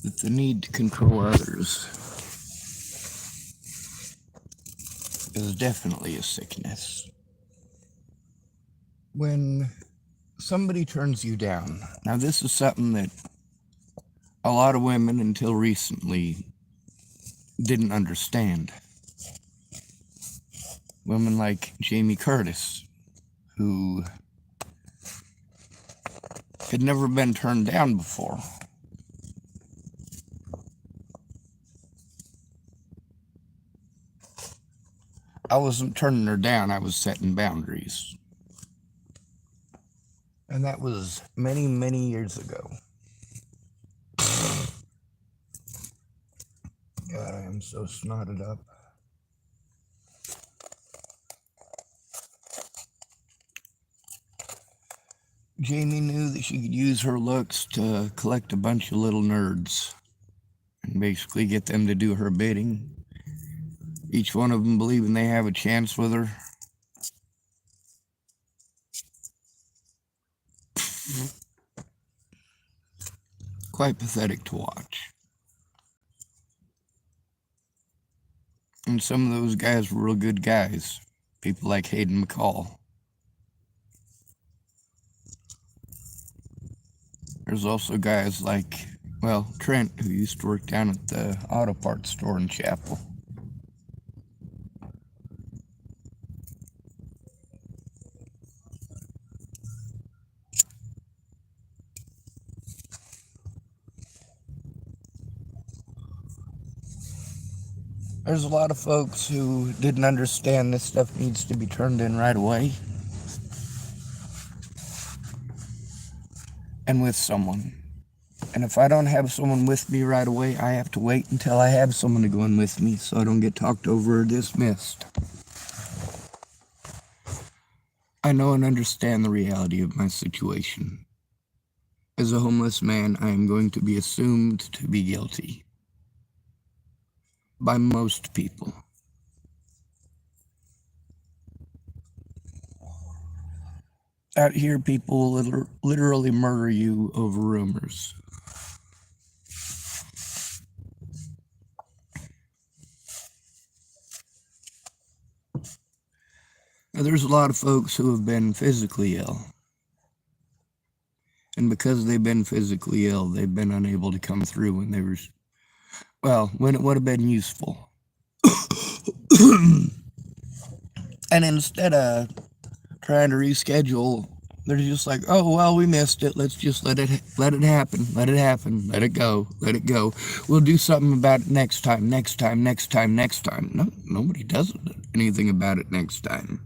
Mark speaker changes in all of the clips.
Speaker 1: that the need to control others is definitely a sickness. When somebody turns you down, now this is something that a lot of women until recently didn't understand. Women like Jamie Curtis, who had never been turned down before. I wasn't turning her down, I was setting boundaries. And that was many, many years ago. God, I am so snotted up. Jamie knew that she could use her looks to collect a bunch of little nerds and basically get them to do her bidding. Each one of them believing they have a chance with her. Quite pathetic to watch. And some of those guys were real good guys. People like Hayden McCall. There's also guys like, well, Trent, who used to work down at the auto parts store in Chapel. There's a lot of folks who didn't understand this stuff needs to be turned in right away. And with someone. And if I don't have someone with me right away, I have to wait until I have someone to go in with me so I don't get talked over or dismissed. I know and understand the reality of my situation. As a homeless man, I am going to be assumed to be guilty. By most people. Out here, people will literally murder you over rumors. Now, there's a lot of folks who have been physically ill. And because they've been physically ill, they've been unable to come through when they were, well, when it would have been useful. And instead of trying to reschedule, they're just like, oh, well, we missed it. Let's just let it happen. Let it happen. Let it go. Let it go. We'll do something about it next time. No, nobody does anything about it next time.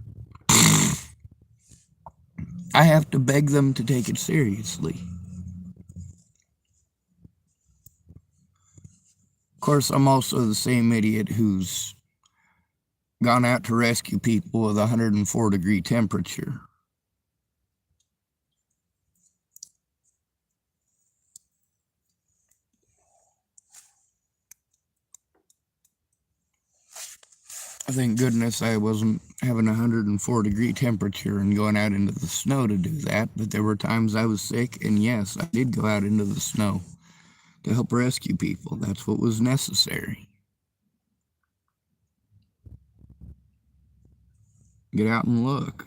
Speaker 1: I have to beg them to take it seriously. Of course, I'm also the same idiot who's gone out to rescue people with a 104-degree temperature. Thank goodness I wasn't having a 104-degree temperature and going out into the snow to do that, but there were times I was sick, and yes, I did go out into the snow to help rescue people. That's what was necessary. Get out and look.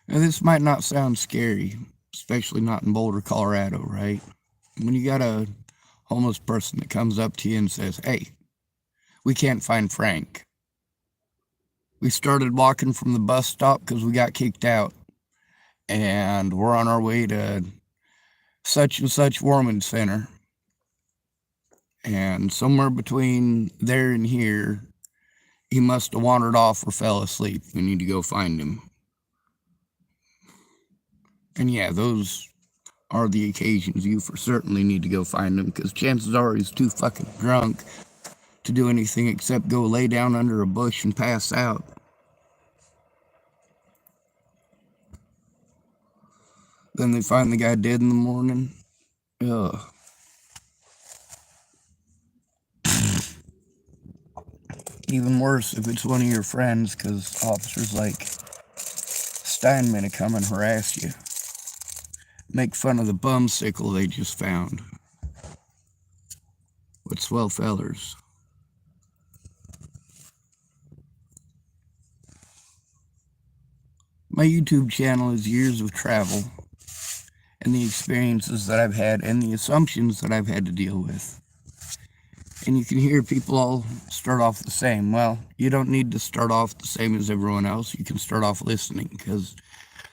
Speaker 1: Now, this might not sound scary, especially not in Boulder, Colorado, right? When you got a homeless person that comes up to you and says, hey, we can't find Frank. We started walking from the bus stop because we got kicked out, and we're on our way to such and such warming center. And somewhere between there and here, he must have wandered off or fell asleep. We need to go find him. And yeah, those are the occasions you for certainly need to go find him, because chances are he's too fucking drunk to do anything except go lay down under a bush and pass out. Then they find the guy dead in the morning. Ugh. Even worse if it's one of your friends, because officers like Steinman to come and harass you. Make fun of the bumsicle they just found. What swell fellers. My YouTube channel is years of travel and the experiences that I've had and the assumptions that I've had to deal with. And you can hear people all start off the same. Well, you don't need to start off the same as everyone else. You can start off listening, because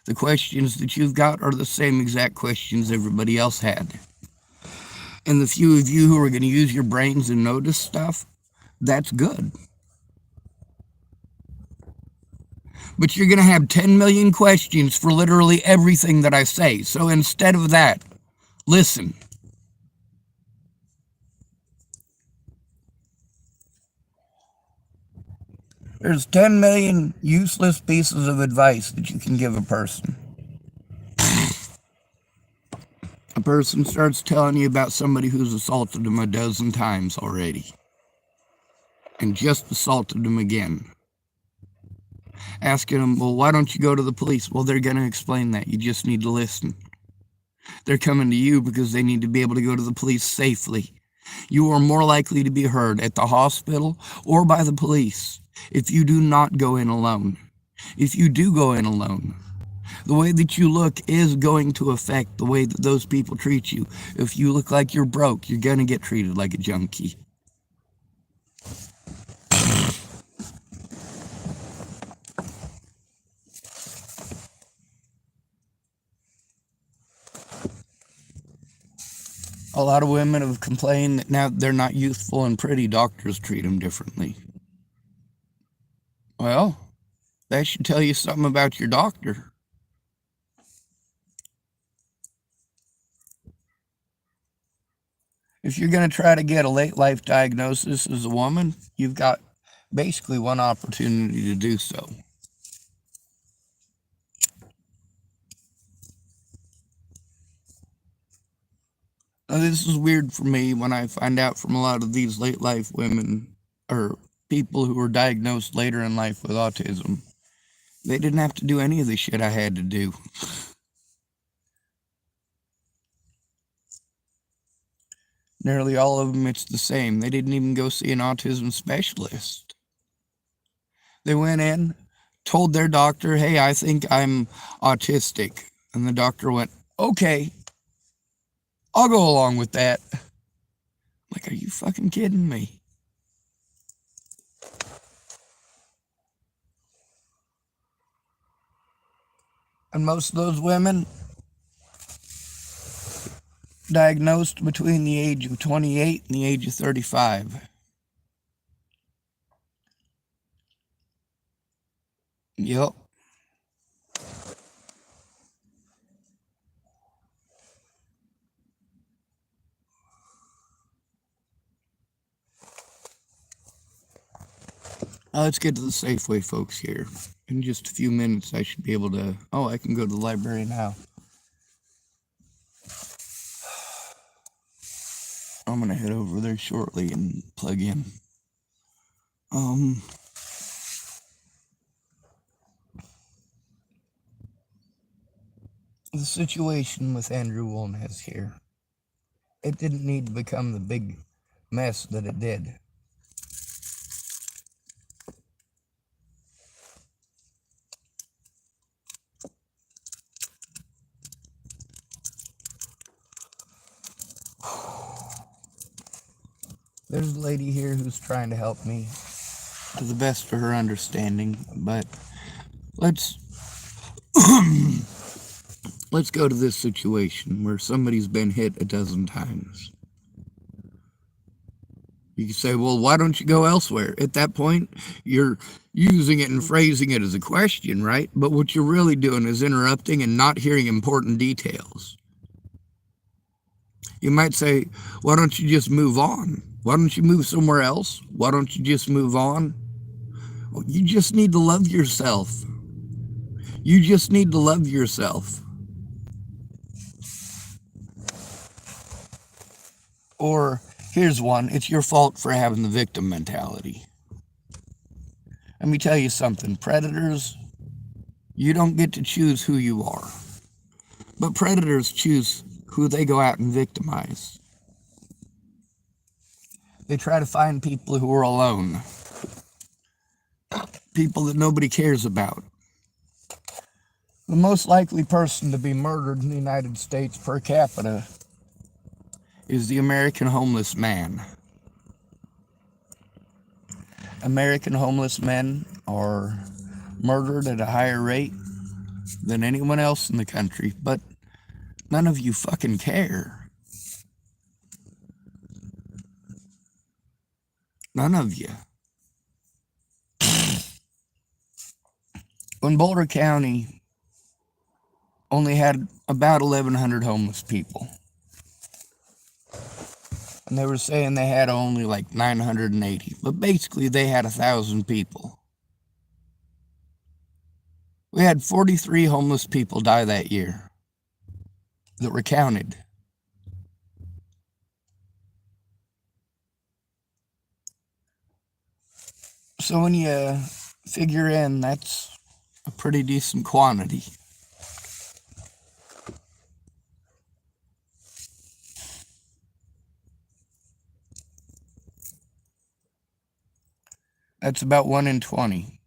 Speaker 1: the questions that you've got are the same exact questions everybody else had. And the few of you who are going to use your brains and notice stuff, that's good. But you're going to have 10 million questions for literally everything that I say. So instead of that, listen. There's 10 million useless pieces of advice that you can give a person. A person starts telling you about somebody who's assaulted them a dozen times already, and just assaulted them again. Asking them, well, why don't you go to the police? Well, they're going to explain that. You just need to listen. They're coming to you because they need to be able to go to the police safely. You are more likely to be heard at the hospital or by the police if you do not go in alone. If you do go in alone, the way that you look is going to affect the way that those people treat you. If you look like you're broke, you're going to get treated like a junkie. A lot of women have complained that now they're not youthful and pretty, doctors treat them differently. Well, that should tell you something about your doctor. If you're going to try to get a late life diagnosis as a woman, you've got basically one opportunity to do so. Now, this is weird for me when I find out from a lot of these late life women or people who were diagnosed later in life with autism. They didn't have to do any of the shit I had to do. Nearly all of them, it's the same. They didn't even go see an autism specialist. They went in, told their doctor, hey, I think I'm autistic. And the doctor went, okay, I'll go along with that. Like, are you fucking kidding me? And most of those women diagnosed between the age of 28 and the age of 35. Yep. Now let's get to the Safeway folks here. In just a few minutes, I should be able to... Oh, I can go to the library now. I'm going to head over there shortly and plug in. The situation with Andrew Wolness here. It didn't need to become the big mess that it did. There's a lady here who's trying to help me to the best of her understanding, but let's let's go to this situation where somebody's been hit a dozen times. You can say, well, why don't you go elsewhere? At that point, you're using it and phrasing it as a question, right? But what you're really doing is interrupting and not hearing important details. You might say, why don't you just move on? Why don't you move somewhere else? Why don't you just move on? Well, you just need to love yourself. You just need to love yourself. Or, here's one, it's your fault for having the victim mentality. Let me tell you something. Predators, you don't get to choose who you are. But predators choose who they go out and victimize. They try to find people who are alone. People that nobody cares about. The most likely person to be murdered in the United States per capita is the American homeless man. American homeless men are murdered at a higher rate than anyone else in the country, but none of you fucking care. None of you. When Boulder County only had about 1,100 homeless people, and they were saying they had only like 980, but basically they had 1,000 people. We had 43 homeless people die that year that were counted. So when you figure in, that's a pretty decent quantity. That's about 1 in 20.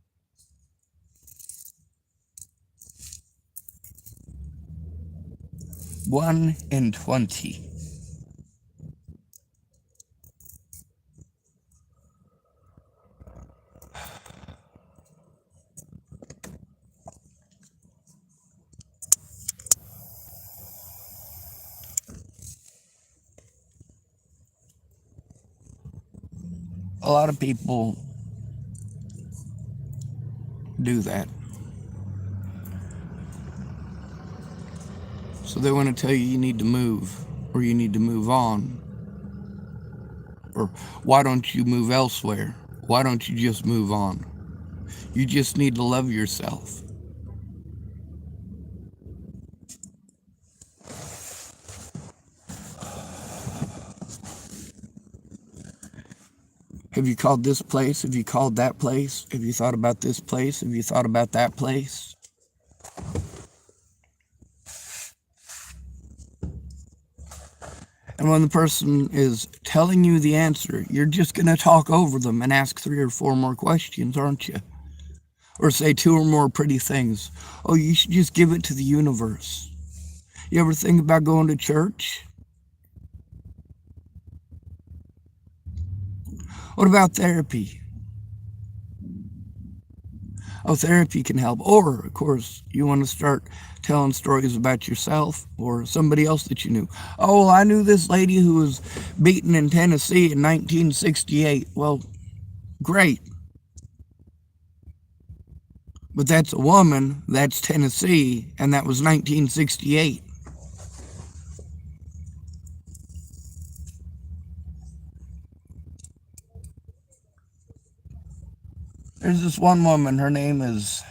Speaker 1: One in 20. A lot of people do that. So they want to tell you need to move, or you need to move on, or why don't you move elsewhere? Why don't you just move on? You just need to love yourself. Have you called this place? Have you called that place? Have you thought about this place? Have you thought about that place? And when the person is telling you the answer, you're just going to talk over them and ask 3 or 4 more questions, aren't you? Or say 2 or more pretty things. Oh, you should just give it to the universe. You ever think about going to church? What about therapy? Oh, therapy can help. Or, of course, you want to start telling stories about yourself or somebody else that you knew. Oh, well, I knew this lady who was beaten in Tennessee in 1968. Well, great. But that's a woman, that's Tennessee, and that was 1968. There's this one woman, her name is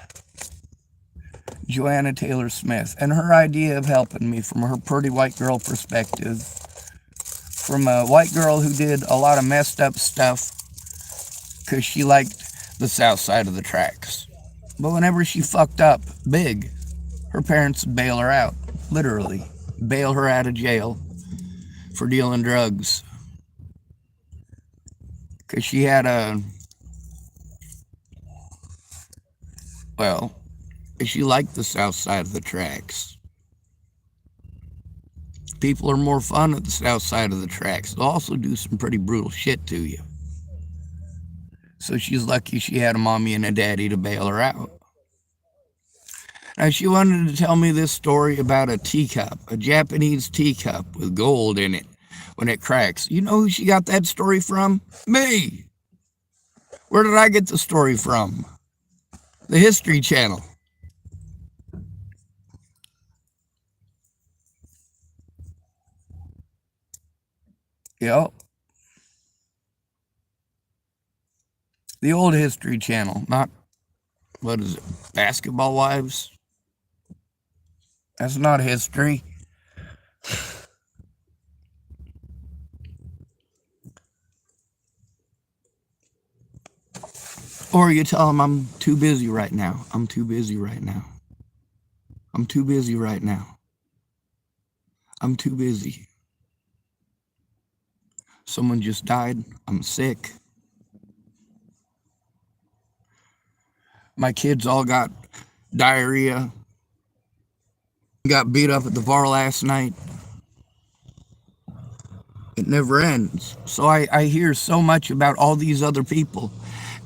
Speaker 1: Joanna Taylor Smith, and her idea of helping me from her pretty white girl perspective, from a white girl who did a lot of messed up stuff because she liked the south side of the tracks. But whenever she fucked up big, her parents would bail her out, literally, bail her out of jail for dealing drugs. Because she had she liked the south side of the tracks. People are more fun at the south side of the tracks. They'll also do some pretty brutal shit to you. So she's lucky she had a mommy and a daddy to bail her out. Now she wanted to tell me this story about a teacup, a Japanese teacup with gold in it when it cracks. You know who she got that story from? Me! Where did I get the story from? The History Channel. Yep. The old History Channel, not, what is it, Basketball Wives? That's not history. Or you tell them, I'm too busy right now. I'm too busy right now. I'm too busy right now. I'm too busy. Someone just died. I'm sick. My kids all got diarrhea. Got beat up at the bar last night. It never ends. So I hear so much about all these other people,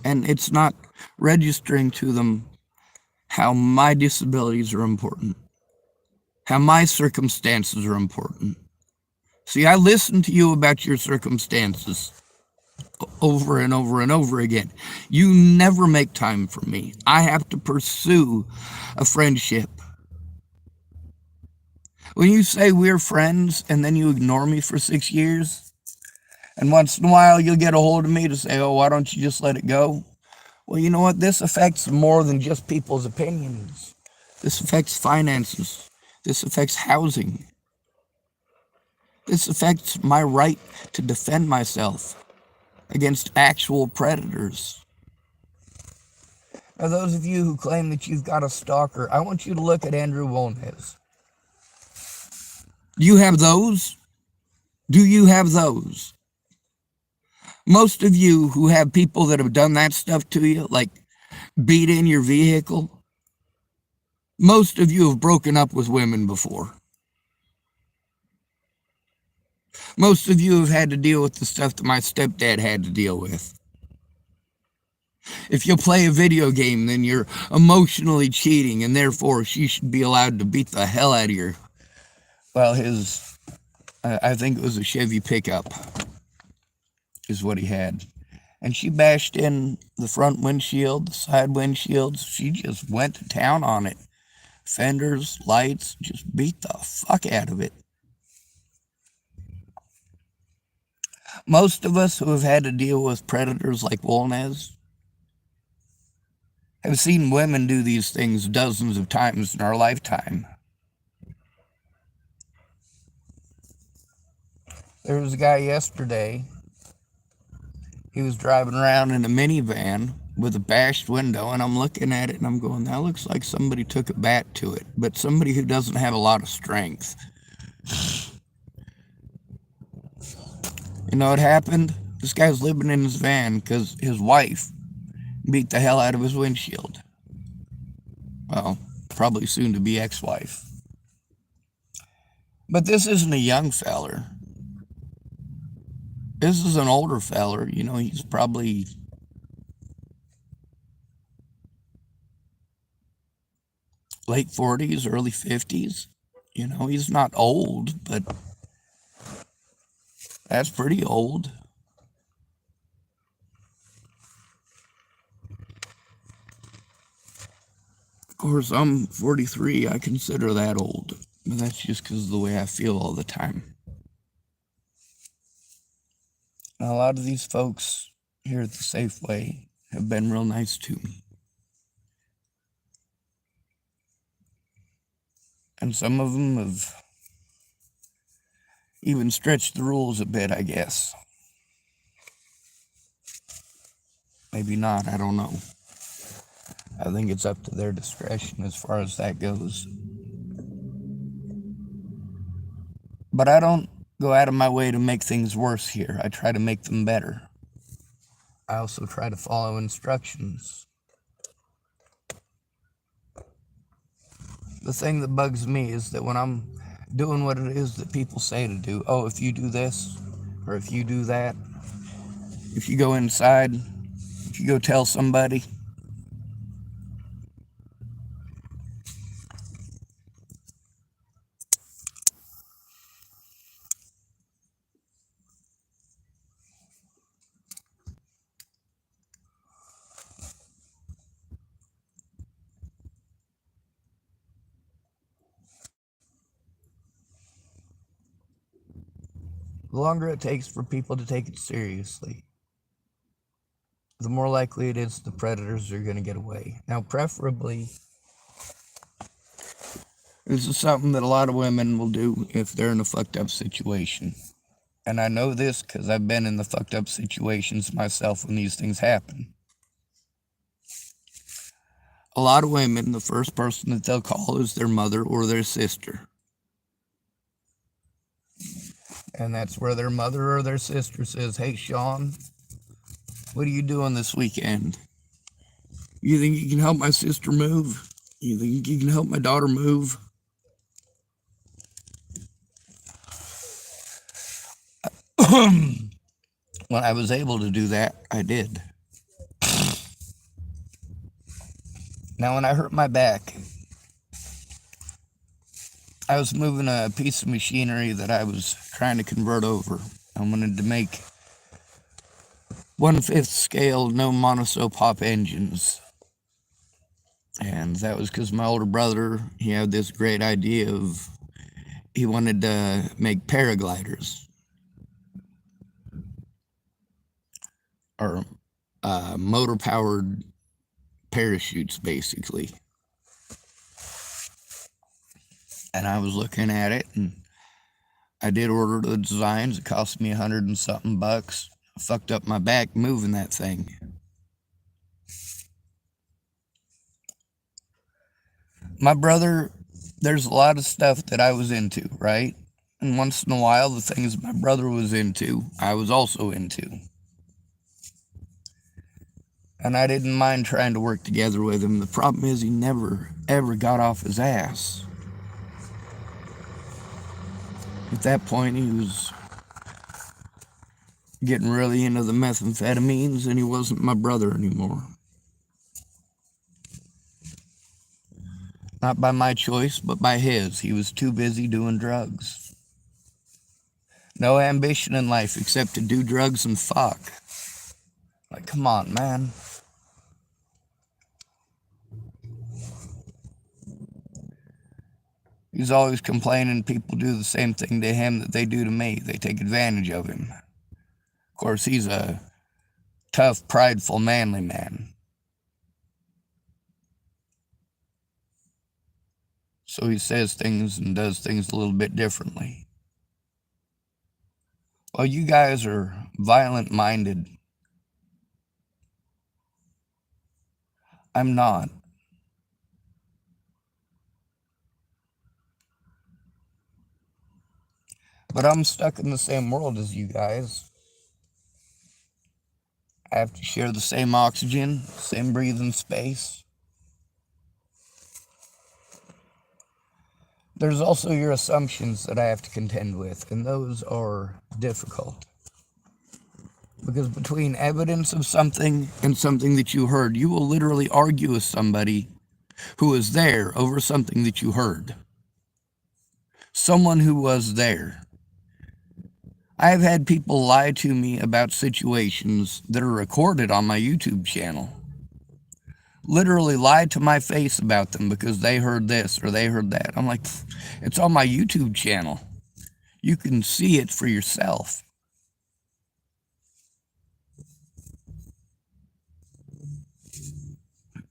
Speaker 1: and it's not registering to them how my disabilities are important, how my circumstances are important. See, I listen to you about your circumstances over and over and over again. You never make time for me. I have to pursue a friendship. When you say we're friends and then you ignore me for 6 years, and once in a while you'll get a hold of me to say, oh, why don't you just let it go? Well, you know what? This affects more than just people's opinions. This affects finances. This affects housing. This affects my right to defend myself against actual predators. Now, those of you who claim that you've got a stalker, I want you to look at Andrew Wolnez. Do you have those? Do you have those? Most of you who have people that have done that stuff to you, like beat in your vehicle, most of you have broken up with women before. Most of you have had to deal with the stuff that my stepdad had to deal with. If you play a video game, then you're emotionally cheating, and therefore she should be allowed to beat the hell out of you. Well, I think it was a Chevy pickup is what he had. And she bashed in the front windshield, the side windshields. She just went to town on it. Fenders, lights, just beat the fuck out of it. Most of us who have had to deal with predators like Wolnez have seen women do these things dozens of times in our lifetime. There was a guy yesterday. He was driving around in a minivan with a bashed window, and I'm looking at it and I'm going, that looks like somebody took a bat to it, but somebody who doesn't have a lot of strength. You know what happened? This guy's living in his van because his wife beat the hell out of his windshield. Well, probably soon to be ex-wife. But this isn't a young feller. This is an older feller. You know, he's probably late 40s, early 50s. You know, he's not old, but that's pretty old. Of course, I'm 43. I consider that old. But that's just because of the way I feel all the time. Now, a lot of these folks here at the Safeway have been real nice to me. And some of them have even stretched the rules a bit, I guess. Maybe not, I don't know. I think it's up to their discretion as far as that goes. But I don't go out of my way to make things worse here. I try to make them better. I also try to follow instructions. The thing that bugs me is that when I'm doing what it is that people say to do, oh, if you do this, or if you do that, if you go inside, if you go tell somebody, the longer it takes for people to take it seriously, the more likely it is the predators are going to get away. Now, preferably, this is something that a lot of women will do if they're in a fucked up situation. And I know this because I've been in the fucked up situations myself when these things happen. A lot of women, the first person that they'll call is their mother or their sister. And that's where their mother or their sister says, "Hey, Sean, what are you doing this weekend? You think you can help my sister move? You think you can help my daughter move?" When I was able to do that, I did. Now, when I hurt my back, I was moving a piece of machinery that I was trying to convert over. I wanted to make 1/5 scale, no monoscope engines. And that was because my older brother, he had this great idea of, he wanted to make paragliders. Or motor-powered parachutes, basically. And I was looking at it, and I did order the designs. It cost me $100 and something bucks. I fucked up my back moving that thing. My brother, there's a lot of stuff that I was into, right? And once in a while, the things my brother was into, I was also into. And I didn't mind trying to work together with him. The problem is he never, ever got off his ass. At that point, he was getting really into the methamphetamines, and he wasn't my brother anymore. Not by my choice, but by his. He was too busy doing drugs. No ambition in life except to do drugs and fuck. Like, come on, man. He's always complaining people do the same thing to him that they do to me. They take advantage of him. Of course, he's a tough, prideful, manly man. So he says things and does things a little bit differently. Well, you guys are violent-minded. I'm not. But I'm stuck in the same world as you guys. I have to share the same oxygen, same breathing space. There's also your assumptions that I have to contend with, and those are difficult. Because between evidence of something and something that you heard, you will literally argue with somebody who was there over something that you heard. Someone who was there. I've had people lie to me about situations that are recorded on my YouTube channel. Literally lied to my face about them because they heard this or they heard that. I'm like, it's on my YouTube channel. You can see it for yourself.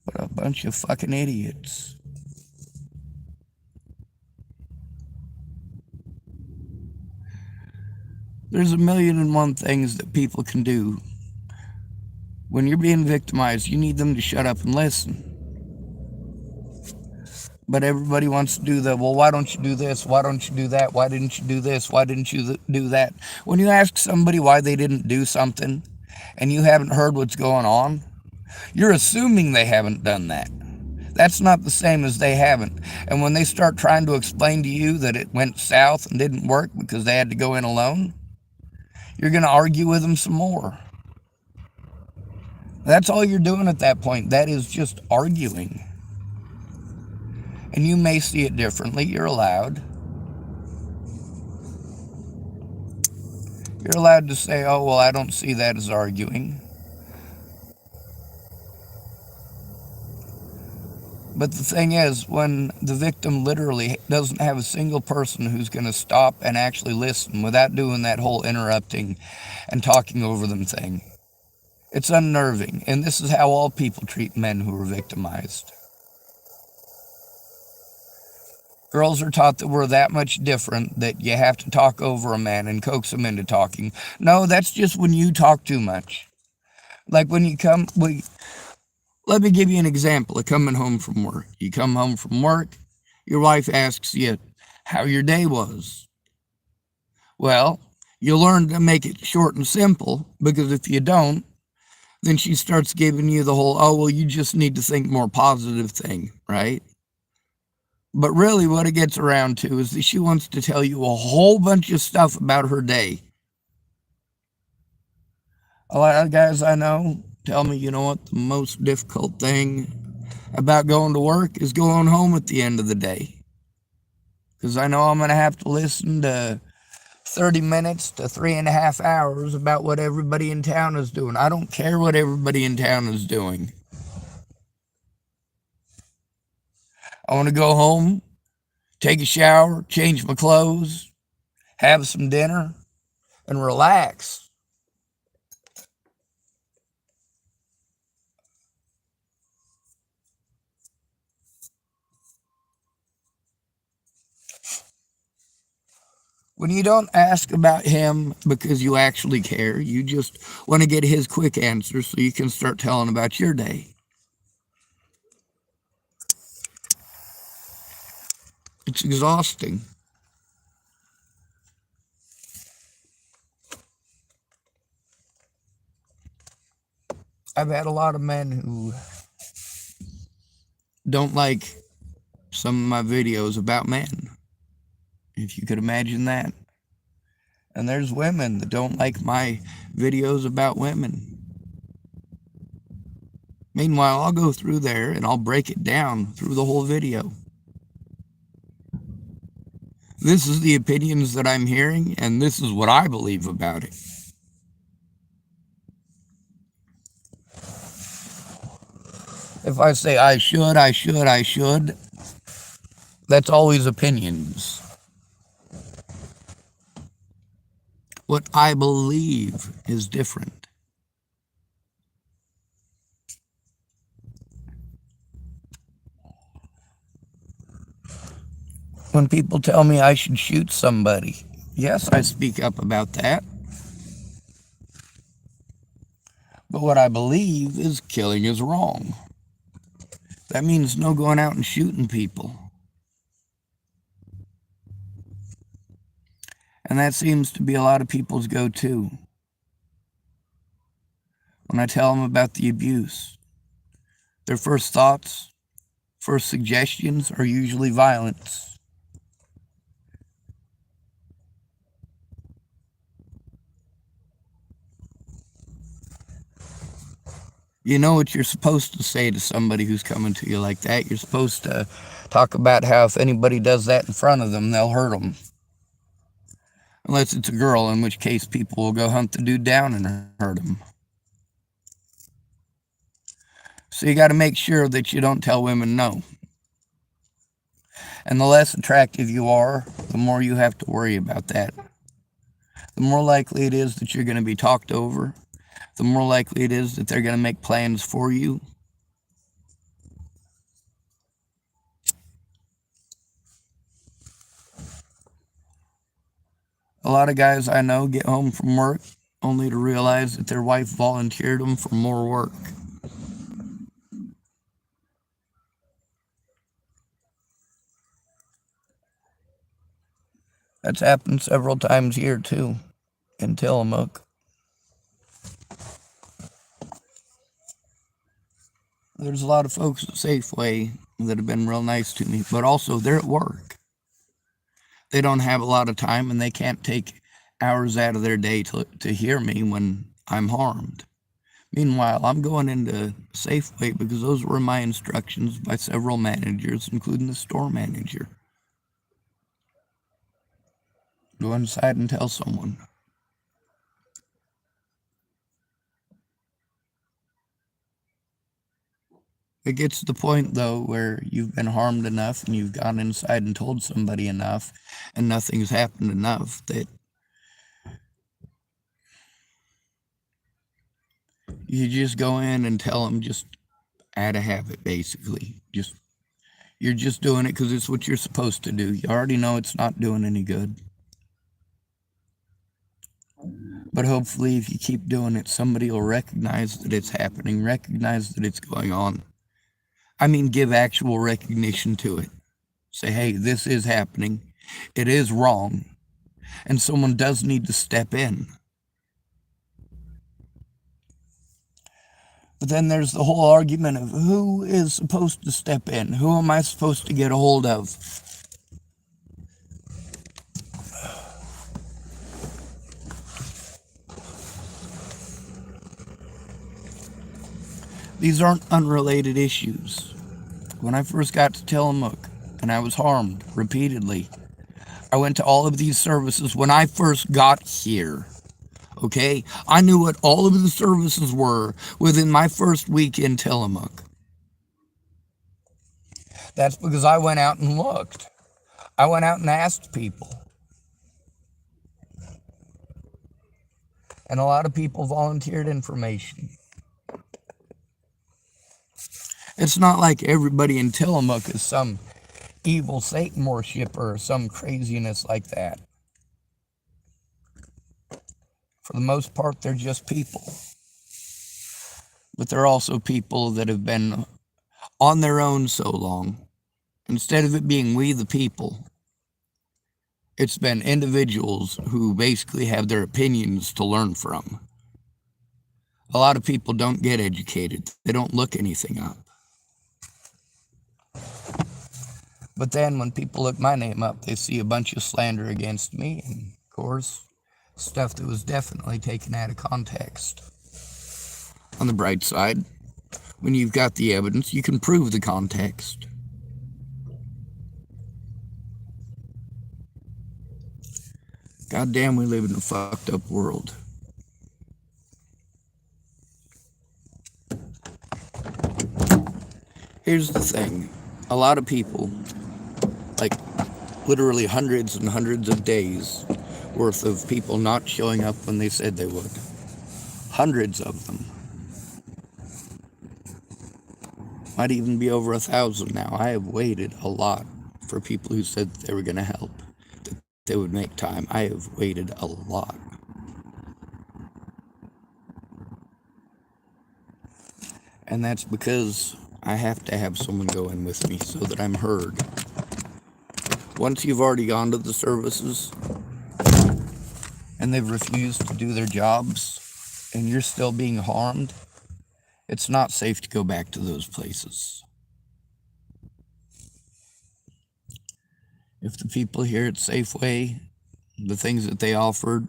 Speaker 1: What a bunch of fucking idiots. There's a million and one things that people can do. When you're being victimized, you need them to shut up and listen. But everybody wants to do the, well, why don't you do this? Why don't you do that? Why didn't you do this? Why didn't you do that? When you ask somebody why they didn't do something and you haven't heard what's going on, you're assuming they haven't done that. That's not the same as they haven't. And when they start trying to explain to you that it went south and didn't work because they had to go in alone, you're going to argue with them some more. That's all you're doing at that point. That is just arguing. And you may see it differently. You're allowed. You're allowed to say, oh, well, I don't see that as arguing. But the thing is, when the victim literally doesn't have a single person who's going to stop and actually listen without doing that whole interrupting and talking over them thing, it's unnerving. And this is how all people treat men who are victimized. Girls are taught that we're that much different that you have to talk over a man and coax him into talking. No, that's just when you talk too much. Like when you come, Let me give you an example of coming home from work. You come home from work, your wife asks you how your day was. Well, you learn to make it short and simple, because if you don't, then she starts giving you the whole, oh, well, you just need to think more positive thing, right? But really, what it gets around to is that she wants to tell you a whole bunch of stuff about her day. A lot of guys I know tell me, you know what, the most difficult thing about going to work is going home at the end of the day. Because I know I'm going to have to listen to 30 minutes to 3.5 hours about what everybody in town is doing. I don't care what everybody in town is doing. I want to go home, take a shower, change my clothes, have some dinner, and relax. When you don't ask about him because you actually care, you just want to get his quick answer so you can start telling about your day. It's exhausting. I've had a lot of men who don't like some of my videos about men, if you could imagine that. And there's women that don't like my videos about women. Meanwhile, I'll go through there and I'll break it down through the whole video. This is the opinions that I'm hearing, and this is what I believe about it. If I say I should, that's always opinions. What I believe is different. When people tell me I should shoot somebody, yes, I speak up about that. But what I believe is killing is wrong. That means no going out and shooting people. And that seems to be a lot of people's go-to. When I tell them about the abuse, their first thoughts, first suggestions are usually violence. You know what you're supposed to say to somebody who's coming to you like that. You're supposed to talk about how if anybody does that in front of them, they'll hurt them. Unless it's a girl, in which case people will go hunt the dude down and hurt him. So you got to make sure that you don't tell women no. And the less attractive you are, the more you have to worry about that. The more likely it is that you're going to be talked over. The more likely it is that they're going to make plans for you. A lot of guys I know get home from work only to realize that their wife volunteered them for more work. That's happened several times here too, in Tillamook. There's a lot of folks at Safeway that have been real nice to me, but also they're at work. They don't have a lot of time and they can't take hours out of their day to hear me when I'm harmed. Meanwhile, I'm going into Safeway because those were my instructions by several managers, including the store manager. Go inside and tell someone. It gets to the point, though, where you've been harmed enough and you've gone inside and told somebody enough and nothing's happened enough that you just go in and tell them just out of habit, basically. You're just doing it because it's what you're supposed to do. You already know it's not doing any good. But hopefully, if you keep doing it, somebody will recognize that it's happening, recognize that it's going on. I mean, give actual recognition to it. Say, hey, this is happening. It is wrong. And someone does need to step in. But then there's the whole argument of who is supposed to step in? Who am I supposed to get a hold of? These aren't unrelated issues. When I first got to Tillamook and I was harmed repeatedly, I went to all of these services when I first got here. Okay? I knew what all of the services were within my first week in Tillamook. That's because I went out and looked. I went out and asked people. And a lot of people volunteered information. It's not like everybody in Tillamook is some evil Satan worshiper or some craziness like that. For the most part, they're just people. But they're also people that have been on their own so long. Instead of it being we the people, it's been individuals who basically have their opinions to learn from. A lot of people don't get educated. They don't look anything up. But then when people look my name up, they see a bunch of slander against me, and of course, stuff that was definitely taken out of context. On the bright side, when you've got the evidence, you can prove the context. Goddamn, we live in a fucked up world. Here's the thing. A lot of people, like literally hundreds and hundreds of days worth of people not showing up when they said they would. Hundreds of them. Might even be over 1,000 now. I have waited a lot for people who said that they were going to help, that they would make time. I have waited a lot. And that's because I have to have someone go in with me so that I'm heard. Once you've already gone to the services and they've refused to do their jobs and you're still being harmed, it's not safe to go back to those places. If the people here at Safeway, the things that they offered,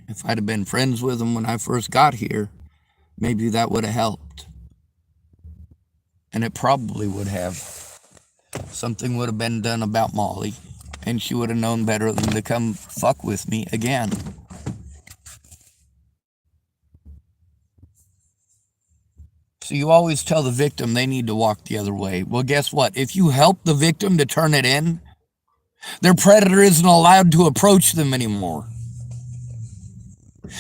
Speaker 1: if I'd have been friends with them when I first got here, maybe that would have helped. And it probably would have. Something would have been done about Molly, and she would have known better than to come fuck with me again. So you always tell the victim they need to walk the other way. Well, guess what? If you help the victim to turn it in, their predator isn't allowed to approach them anymore.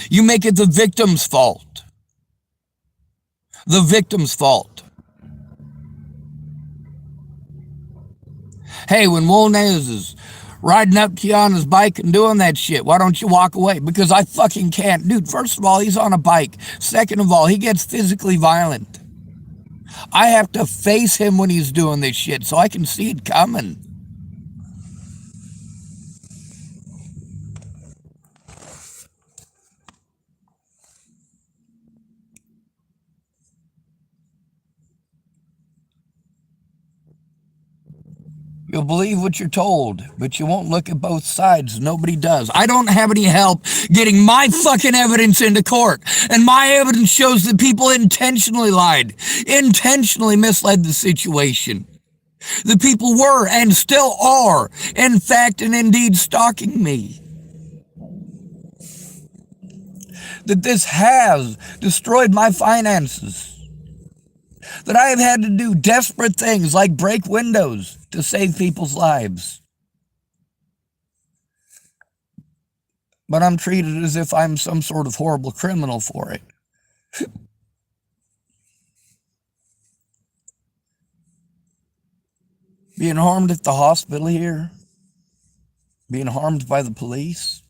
Speaker 1: You make it the victim's fault. The victim's fault. Hey, when Wolnez is riding up to you on his bike and doing that shit, why don't you walk away? Because I fucking can't. Dude, first of all, he's on a bike. Second of all, he gets physically violent. I have to face him when he's doing this shit so I can see it coming. You'll believe what you're told, but you won't look at both sides. Nobody does. I don't have any help getting my fucking evidence into court. And my evidence shows that people intentionally lied, intentionally misled the situation. The people were and still are, in fact and indeed, stalking me. That this has destroyed my finances. That I have had to do desperate things like break windows to save people's lives. But I'm treated as if I'm some sort of horrible criminal for it. Being harmed at the hospital here, being harmed by the police,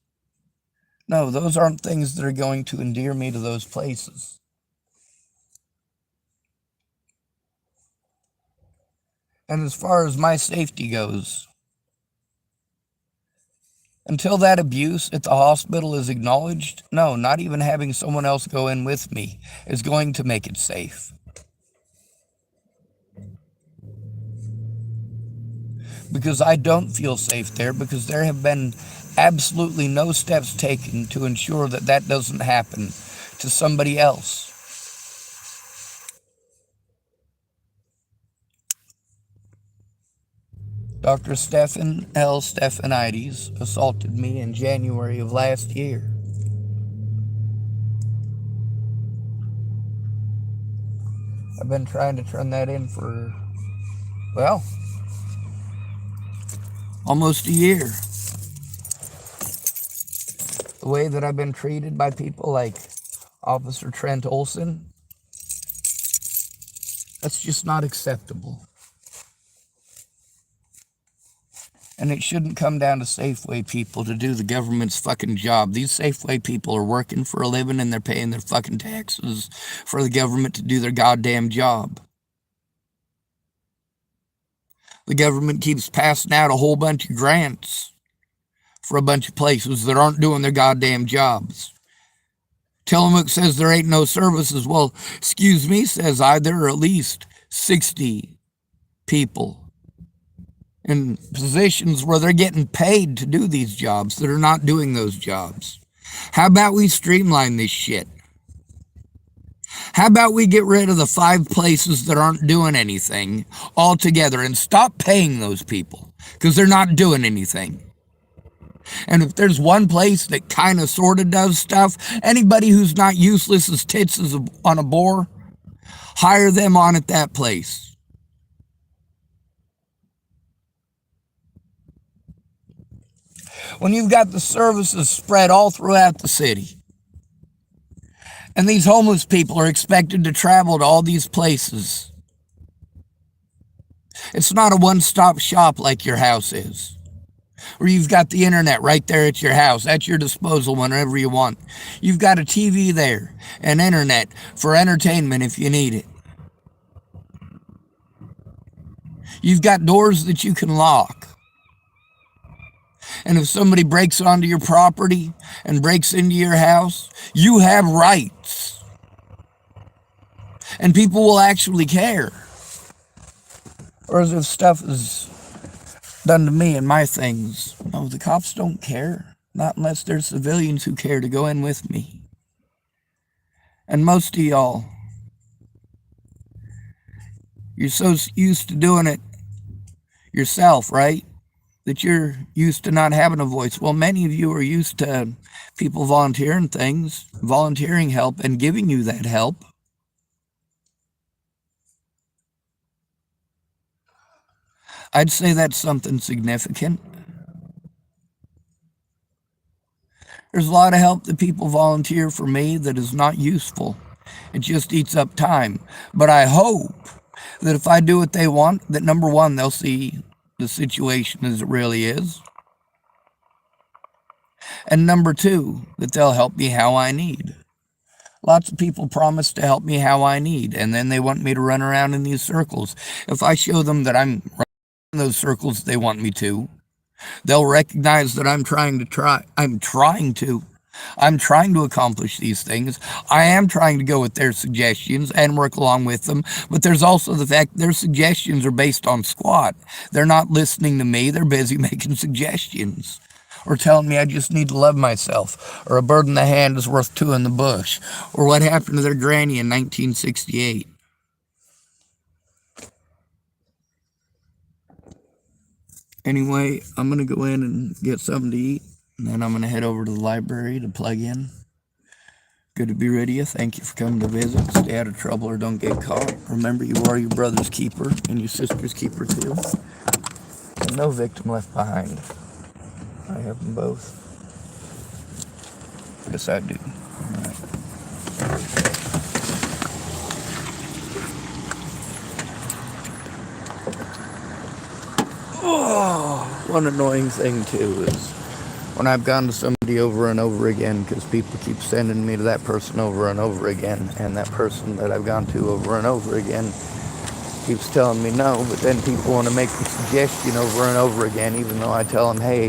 Speaker 1: No, those aren't things that are going to endear me to those places. And as far as my safety goes, until that abuse at the hospital is acknowledged, no, not even having someone else go in with me is going to make it safe. Because I don't feel safe there, because there have been absolutely no steps taken to ensure that that doesn't happen to somebody else. Dr. Stephan L. Stephanides assaulted me in January of last year. I've been trying to turn that in for, well, almost a year. The way that I've been treated by people like Officer Trent Olson, that's just not acceptable. And it shouldn't come down to Safeway people to do the government's fucking job. These Safeway people are working for a living and they're paying their fucking taxes for the government to do their goddamn job. The government keeps passing out a whole bunch of grants for a bunch of places that aren't doing their goddamn jobs. Tillamook says there ain't no services. Well, excuse me, says I, there are at least 60 people in positions where they're getting paid to do these jobs that are not doing those jobs. How about we streamline this shit? How about we get rid of the 5 places that aren't doing anything altogether and stop paying those people because they're not doing anything? And if there's one place that kind of sort of does stuff, anybody who's not useless as tits on a boar, hire them on at that place. When you've got the services spread all throughout the city, and these homeless people are expected to travel to all these places, it's not a one-stop shop like your house is, where you've got the internet right there at your house, at your disposal whenever you want. You've got a TV there, and internet for entertainment if you need it. You've got doors that you can lock. And if somebody breaks onto your property and breaks into your house, you have rights. And people will actually care. Whereas if stuff is done to me and my things, no, the cops don't care. Not unless there's civilians who care to go in with me. And most of y'all, you're so used to doing it yourself, right? That you're used to not having a voice. Well, many of you are used to people volunteering things, volunteering help, and giving you that help. I'd say that's something significant. There's a lot of help that people volunteer for me that is not useful. It just eats up time. But I hope that if I do what they want, that number one, they'll see the situation as it really is. And number two, that they'll help me how I need. Lots of people promise to help me how I need, and then they want me to run around in these circles. If I show them that I'm running in those circles they want me to, they'll recognize that I'm trying to accomplish these things. I am trying to go with their suggestions and work along with them, but there's also the fact their suggestions are based on squat. They're not listening to me. They're busy making suggestions or telling me I just need to love myself, or a bird in the hand is worth 2 in the bush, or what happened to their granny in 1968. Anyway, I'm going to go in and get something to eat, and then I'm going to head over to the library to plug in. Good to be with you. Thank you for coming to visit. Stay out of trouble or don't get caught. Remember, you are your brother's keeper and your sister's keeper too. And no victim left behind. I have them both. Yes, I do. All right. Oh, one annoying thing too is When I've gone to somebody over and over again, because people keep sending me to that person over and over again, and that person that I've gone to over and over again keeps telling me no, but then people want to make the suggestion over and over again, even though I tell them, hey,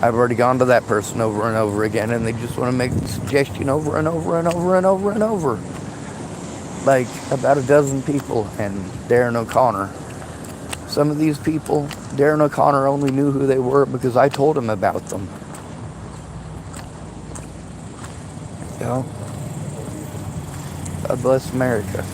Speaker 1: I've already gone to that person over and over again, and they just want to make the suggestion over and over and over and over and over. Like about a dozen people and Darren O'Connor. Some of these people, Darren O'Connor only knew who they were because I told him about them. You know? God bless America.